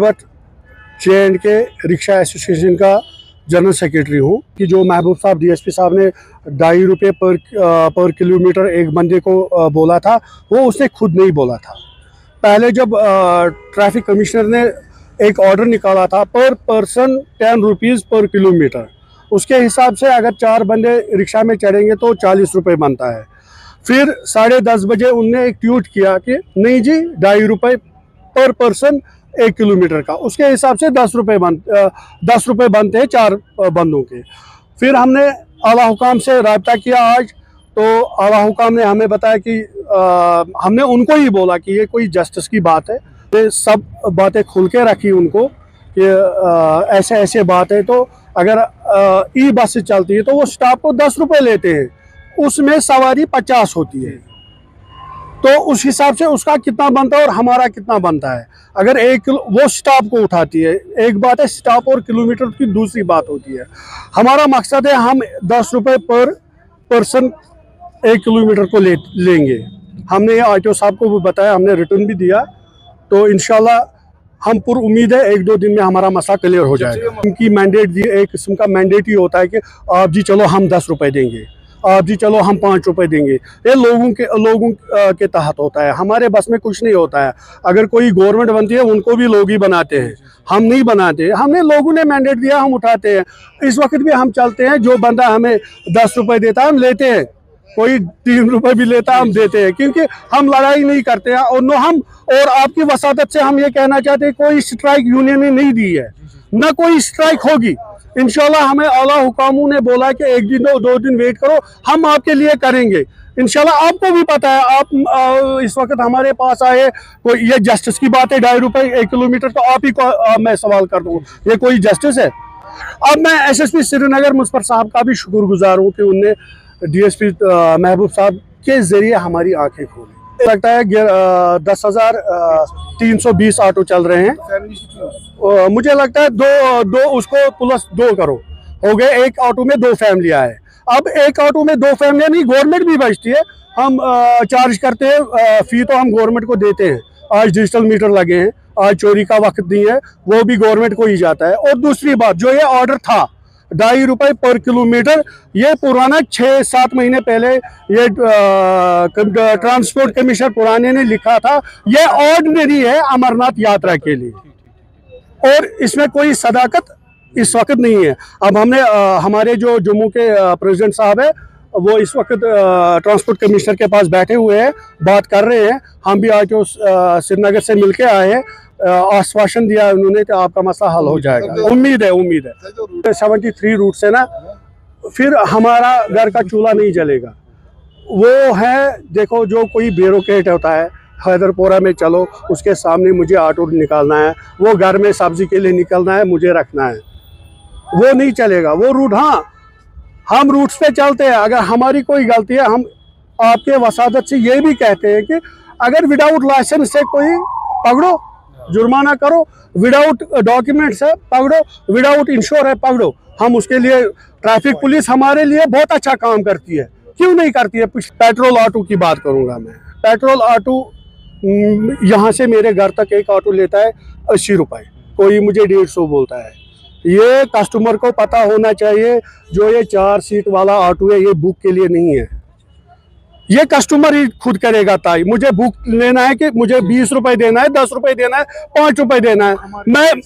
But J&K rickshaw association का general secretary हूँ कि जो महबूब साहब DSP साहब ने ₹2.5 पर किलोमीटर एक बंदे को बोला था, वो उसने खुद नहीं बोला था। पहले जब ट्रैफिक कमिश्नर ने एक ऑर्डर निकाला था पर पर्सन ₹10 पर किलोमीटर, उसके हिसाब से अगर 4 बंदे रिक्शा में चढ़ेंगे तो ₹40 बनता है। फिर 10:30 बजे उनने एक ट्वीट किया कि नहीं जी ₹2.5 पर पर्सन 1 किलोमीटर का, उसके हिसाब से ₹10 बनते हैं 4 बंदों के। फिर हमने आला हुकाम से राब्ता किया आज, तो आला हुकाम ने हमें बताया कि हमने उनको ही बोला कि ये कोई जस्टिस की बात है, ये सब बातें खुल के रखी उनको कि ऐसे ऐसे बात है। तो अगर ई बस से चलती है तो वो स्टाफ को ₹10 लेते हैं, उसमें सवारी 50 होती है, तो उस हिसाब से उसका कितना बनता है और हमारा कितना बनता है। अगर वो स्टाफ को उठाती है, एक बात है स्टाफ और किलोमीटर की दूसरी बात होती है। हमारा मकसद है हम ₹10 पर पर्सन 1 किलोमीटर को लेंगे। हमने ये आरटीओ साहब को भी बताया, हमने रिटर्न भी दिया, तो इंशाल्लाह हम पुर उम्मीद है 1-2 दिन में हमारा मसला क्लियर हो जाएगा। उनकी मैंडेट दी, एक किस्म का मैंडेट ही होता है कि आप जी चलो हम ₹10 देंगे, आप जी चलो हम ₹5 देंगे। ये लोगों के तहत होता है, हमारे बस में कुछ नहीं होता है। अगर कोई गवर्नमेंट बनती है उनको भी लोग ही बनाते हैं, हम नहीं बनाते। हमने लोगों ने मैंडेट दिया, हम उठाते हैं। इस वक्त भी हम चलते हैं, जो बंदा हमें ₹10 देता है हम लेते हैं, कोई ₹3 भी लेता है हम देते हैं, क्योंकि हम लड़ाई नहीं करते हैं। और और आपकी वसादत से हम ये कहना चाहते हैं कोई स्ट्राइक यूनियन ने नहीं दी है, न कोई स्ट्राइक होगी। इंशाल्लाह हमें आला हुकामों ने बोला कि 1 दिन 2 दिन वेट करो, हम आपके लिए करेंगे इंशाल्लाह। आपको भी पता है, आप इस वक्त हमारे पास आए, कोई ये जस्टिस की बात है ₹2.5 1 किलोमीटर, तो आप ही को मैं सवाल कर दूँ, ये कोई जस्टिस है? अब मैं SSP श्रीनगर मुज़फ़्फ़र साहब का भी शुक्रगुजार हूँ कि उनने DSP महबूब साहब के ज़रिए हमारी आंखें खोली। लगता है 10,320 ऑटो चल रहे हैं, मुझे लगता है दो उसको प्लस 2 करो हो गए। एक ऑटो में 2 फैमिलियाँ हैं। अब एक ऑटो में 2 फैमिलियाँ नहीं, गवर्नमेंट भी बचती है। हम चार्ज करते हैं, फी तो हम गवर्नमेंट को देते हैं। आज डिजिटल मीटर लगे हैं, आज चोरी का वक्त नहीं है, वो भी गवर्नमेंट को ही जाता है। और दूसरी बात, जो ये ऑर्डर था ₹2.5 पर किलोमीटर, ये पुराना 6-7 महीने पहले ये ट्रांसपोर्ट कमिश्नर पुराने ने लिखा था। ये ऑर्डिनरी है अमरनाथ यात्रा के लिए, और इसमें कोई सदाकत इस वक्त नहीं है। अब हमने हमारे जो जम्मू के प्रेसिडेंट साहब है, वो इस वक्त ट्रांसपोर्ट कमिश्नर के पास बैठे हुए हैं, बात कर रहे हैं। हम भी आज श्रीनगर से मिलके आए हैं, आश्वासन दिया उन्होंने कि आपका मसला हल हो जाएगा। उम्मीद है 73 रूट से ना फिर हमारा घर का चूल्हा नहीं जलेगा। वो है, देखो जो कोई ब्यूरोक्रेट होता है, हैदरपुरा में चलो उसके सामने मुझे ऑटो निकालना है, वो घर में सब्जी के लिए निकलना है, मुझे रखना है, वो नहीं चलेगा वो रूट। हाँ, हम रूट्स पे चलते हैं। अगर हमारी कोई गलती है, हम आपके वसादत से ये भी कहते हैं कि अगर विदाउट लाइसेंस से कोई पकड़ो, जुर्माना करो, विदाउट डॉक्यूमेंट्स है पकड़ो, विदाउट इंश्योर है पकड़ो। हम उसके लिए, ट्रैफिक पुलिस हमारे लिए बहुत अच्छा काम करती है, क्यों नहीं करती है? पेट्रोल ऑटो की बात करूंगा मैं। पेट्रोल ऑटो यहाँ से मेरे घर तक एक ऑटो लेता है ₹80, कोई मुझे 150 बोलता है। ये कस्टमर को पता होना चाहिए, जो ये 4 सीट वाला ऑटो है ये बुक के लिए नहीं है, ये कस्टमर ही खुद करेगा। ताई मुझे बुक लेना है कि मुझे ₹20 देना है, ₹10 देना है, ₹5 देना है, मैं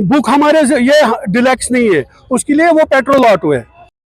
बुक हमारे ये डिलक्स नहीं है, उसके लिए वो पेट्रोल ऑटो है।